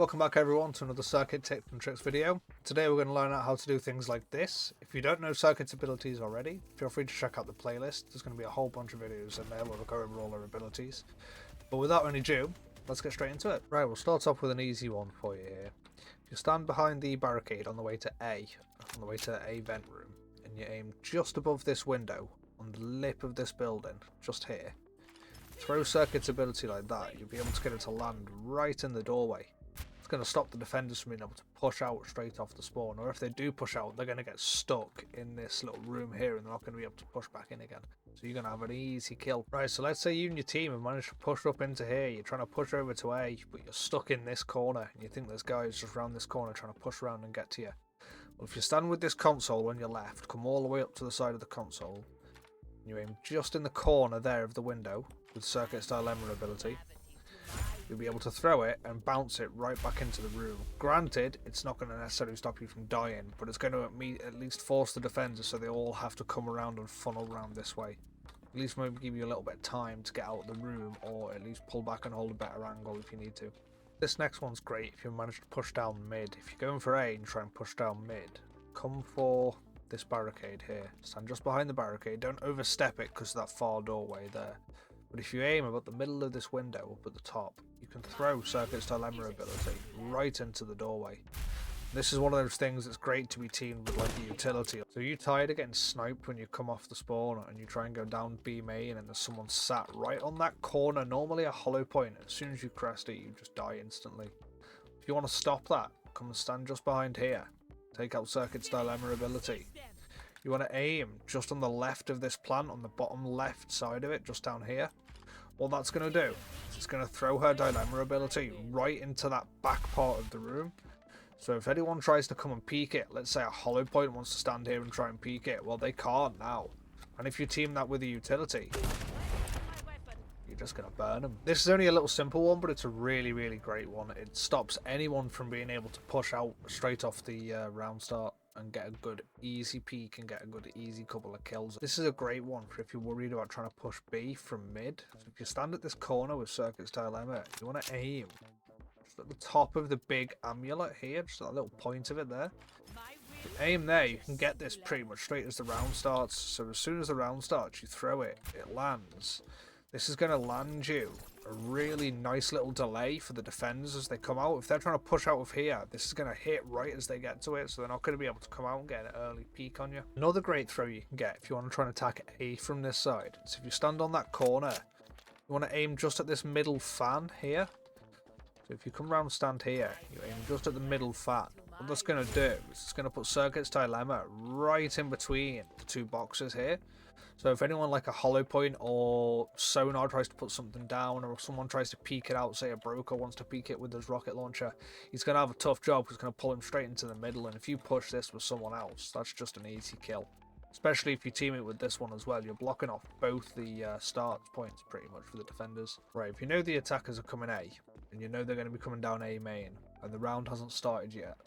Welcome back everyone to another Serket tips and tricks video. Today we're going to learn out how to do things like this. If you don't know Serket's abilities already, feel free to check out the playlist. There's going to be a whole bunch of videos in there where we'll go over all our abilities. But without any ado, let's get straight into it. Right, we'll start off with an easy one for you here. If you stand behind the barricade on the way to A, on the way to A vent room, and you aim just above this window, on the lip of this building, just here, throw Serket's ability like that, you'll be able to get it to land right in the doorway. Going to stop the defenders from being able to push out straight off the spawn, or if they do push out, they're going to get stuck in this little room here and they're not going to be able to push back in again. So you're going to have an easy kill. Right, so let's say you and your team have managed to push up into here. You're trying to push over to A, but you're stuck in this corner and you think there's guys just around this corner trying to push around and get to you. Well, if you stand with this console on your left, come all the way up to the side of the console, and you aim just in the corner there of the window with Serket's Dilemma ability, you'll be able to throw it and bounce it right back into the room. Granted, it's not going to necessarily stop you from dying, but it's going to at least force the defenders so they all have to come around and funnel around this way. At least maybe give you a little bit of time to get out of the room, or at least pull back and hold a better angle if you need to. This next one's great if you manage to push down mid. If you're going for A and try and push down mid, come for this barricade here. Stand just behind the barricade. Don't overstep it because of that far doorway there. But if you aim about the middle of this window up at the top, you can throw Serket's Dilemma ability right into the doorway. This is one of those things that's great to be teamed with like a utility. So you tired of getting sniped when you come off the spawn and you try and go down B main and there's someone sat right on that corner, normally a hollow point. As soon as you crest it, you just die instantly. If you want to stop that, come and stand just behind here. Take out Serket's Dilemma ability. You want to aim just on the left of this plant, on the bottom left side of it, just down here. What that's going to do is it's going to throw her Dilemma ability right into that back part of the room. So if anyone tries to come and peek it, let's say a hollow point wants to stand here and try and peek it, well they can't now. And if you team that with a utility, you're just going to burn them. This is only a little simple one, but it's a really, really great one. It stops anyone from being able to push out straight off the round start and get a good easy peek and get a good easy couple of kills. This is a great one for if you're worried about trying to push B from mid. So if you stand at this corner with Serket's Dilemma, you want to aim just at the top of the big amulet here, just that little point of it there. If you aim there, you can get this pretty much straight as the round starts. So as soon as the round starts, you throw it, it lands. This is going to land you a really nice little delay for the defenders as they come out. If they're trying to push out of here, this is going to hit right as they get to it, so they're not going to be able to come out and get an early peek on you. Another great throw you can get if you want to try and attack A from this side. So if you stand on that corner, you want to aim just at this middle fan here. So if you come around and stand here, you aim just at the middle fan. What that's going to do is it's going to put Serket's Dilemma right in between the two boxes here. So if anyone like a hollow point or sonar tries to put something down, or if someone tries to peek it out, say a broker wants to peek it with his rocket launcher, he's going to have a tough job because it's going to pull him straight into the middle. And if you push this with someone else, that's just an easy kill. Especially if you team it with this one as well, you're blocking off both the start points pretty much for the defenders. Right, if you know the attackers are coming A, and you know they're going to be coming down A main, and the round hasn't started yet,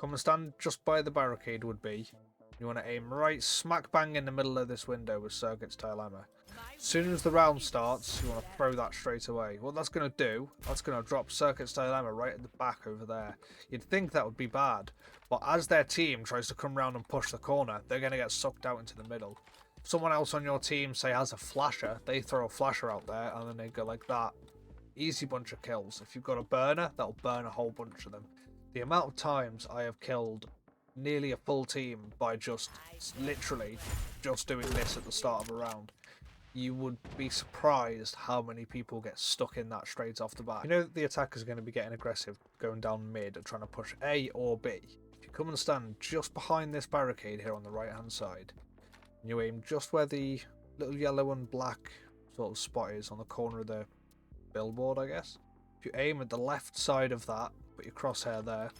come and stand just by the barricade would be. You want to aim right smack bang in the middle of this window with Serket's Dilemma. As soon as the round starts, you want to throw that straight away. What that's going to do, that's going to drop Serket's Dilemma right at the back over there. You'd think that would be bad, but as their team tries to come round and push the corner, they're going to get sucked out into the middle. If someone else on your team, say, has a flasher, they throw a flasher out there and then they go like that. Easy bunch of kills. If you've got a burner, that'll burn a whole bunch of them. The amount of times I have killed nearly a full team by just literally just doing this at the start of a round, you would be surprised how many people get stuck in that straight off the bat. You know that the attackers are going to be getting aggressive going down mid and trying to push A or B. If you come and stand just behind this barricade here on the right hand side, and you aim just where the little yellow and black sort of spot is on the corner of the billboard, I guess. If you aim at the left side of that, put your crosshair there,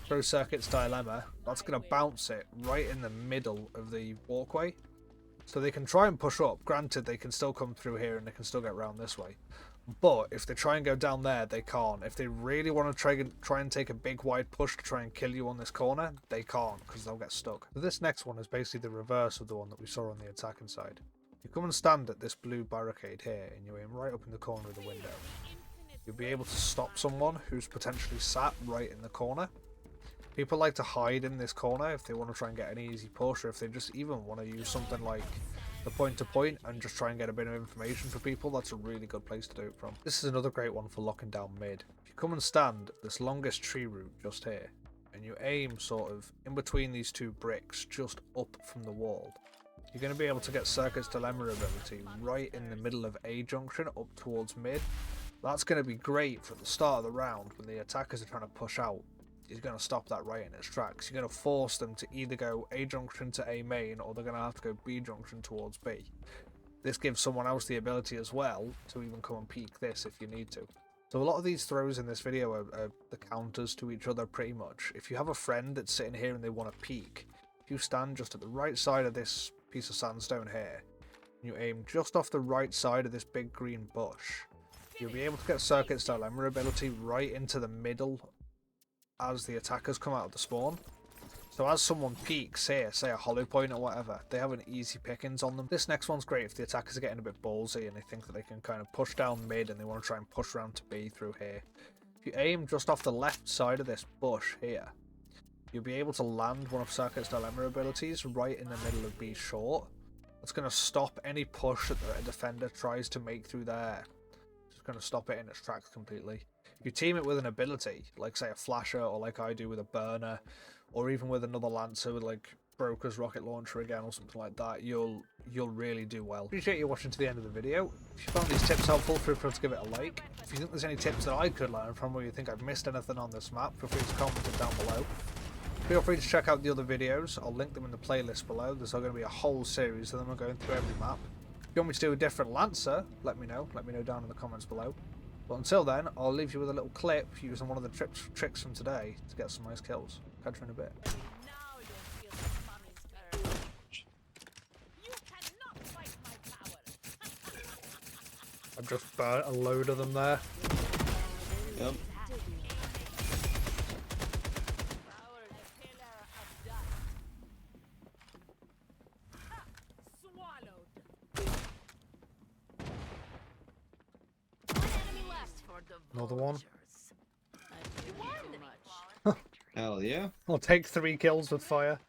throw Serket's Dilemma, that's going to bounce it right in the middle of the walkway. So they can try and push up. Granted, they can still come through here and they can still get around this way. But if they try and go down there, they can't. If they really want to try and take a big wide push to try and kill you on this corner, they can't because they'll get stuck. So this next one is basically the reverse of the one that we saw on the attacking side. You come and stand at this blue barricade here and you aim right up in the corner of the window. You'll be able to stop someone who's potentially sat right in the corner. People like to hide in this corner if they want to try and get an easy push, or if they just even want to use something like the point-to-point and just try and get a bit of information for people. That's a really good place to do it from. This is another great one for locking down mid. If you come and stand at this longest tree root just here, and you aim sort of in between these two bricks just up from the wall, you're going to be able to get Serket's Dilemma ability right in the middle of A junction up towards mid. That's going to be great for the start of the round when the attackers are trying to push out. He's going to stop that right in its tracks. You're going to force them to either go A junction to A main, or they're going to have to go B junction towards B. This gives someone else the ability as well to even come and peek this if you need to. So a lot of these throws in this video are the counters to each other pretty much. If you have a friend that's sitting here and they want to peek, if you stand just at the right side of this piece of sandstone here, and you aim just off the right side of this big green bush, you'll be able to get Serket's Dilemma ability right into the middle as the attackers come out of the spawn. So as someone peeks here, say a hollow point or whatever, they have an easy pickings on them. This next one's great if the attackers are getting a bit ballsy and they think that they can kind of push down mid and they want to try and push around to B through here. If you aim just off the left side of this bush here, you'll be able to land one of Serket's Dilemma abilities right in the middle of B short. That's going to stop any push that the defender tries to make through there. Just going to stop it in its tracks completely. If you team it with an ability, like say a flasher, or like I do with a burner, or even with another lancer with like Broker's rocket launcher again or something like that, you'll really do well. Appreciate you watching to the end of the video. If you found these tips helpful, feel free to give it a like. If you think there's any tips that I could learn from, or you think I've missed anything on this map, feel free to comment it down below. Feel free to check out the other videos. I'll link them in the playlist below. There's going to be a whole series of them. I'm going through every map. If you want me to do a different lancer, let me know. Let me know down in the comments below. But until then, I'll leave you with a little clip using one of the tricks from today to get some nice kills. Catch you in a bit. I've just burnt a load of them there. Yep. Another one. Hell yeah. I'll take 3 kills with fire.